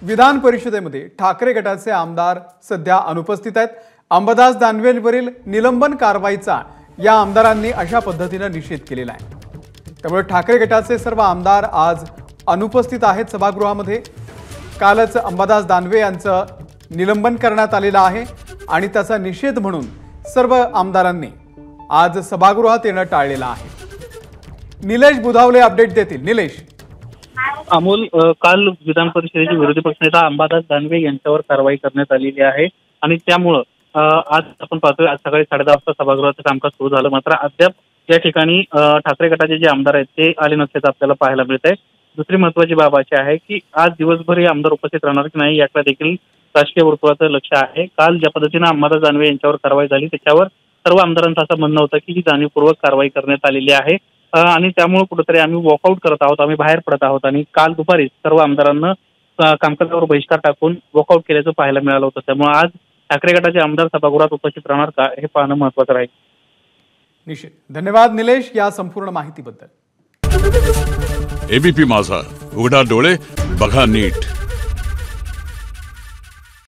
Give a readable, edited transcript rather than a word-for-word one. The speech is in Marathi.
विधान परिषदेमध्ये ठाकरे गटाचे आमदार सध्या अनुपस्थित आहेत। अंबादास दानवेंवरील निलंबन कारवाईचा या आमदारांनी अशा पद्धतीने निषेध केलेला आहे। त्यामुळे ठाकरे गटाचे सर्व आमदार आज अनुपस्थित आहेत सभागृहामध्ये। कालच अंबादास दानवे यांचं निलंबन करण्यात आलेलं आहे आणि त्याचा निषेध म्हणून सर्व आमदारांनी आज सभागृहात येणं टाळलेलं आहे। निलेश बुधावले अपडेट देतील। निलेश। अमोल, काल विधान परिषदेचे विरोधी पक्षनेता अंबादास दानवे यांच्यावर कारवाई करण्यात आलेली आहे आणि त्यामुळे आज आपण पाहतोय आज सकाळी 10:30 वाजता सभागृहाचं कामकाज सुरू झालं। मात्र अद्याप या ठिकाणी ठाकरे गटाचे जे आमदार आहेत ते आले नसल्याचं आपल्याला पाहायला मिळत आहे। दुसरी महत्त्वाची बाब अशी आहे की आज दिवसभर हे आमदार उपस्थित राहणार की नाही याकडे देखील राजकीय वर्तुळाचं लक्ष आहे। काल ज्या पद्धतीने अंबादास दानवे यांच्यावर कारवाई झाली त्याच्यावर सर्व आमदारांचं असं म्हणणं होतं की ही जाणीवपूर्वक कारवाई करण्यात आलेली आहे आणि त्यामुळे कुठेतरी आम्ही वॉकआउट करत आहोत, आम्ही बाहेर पडत आहोत। आणि काल दुपारी सर्व आमदारांना कामकाजावर बहिष्कार टाकून वॉकआउट केल्याचं पाहायला मिळालं होतं। त्यामुळे आज ठाकरे गटाचे आमदार सभागृहात उपस्थित राहणार का हे पाहणं महत्त्वाचं राहील। निश्चित। धन्यवाद निलेश या संपूर्ण माहितीबद्दल। एबीपी माझा, उघडा डोळे बघा नीट।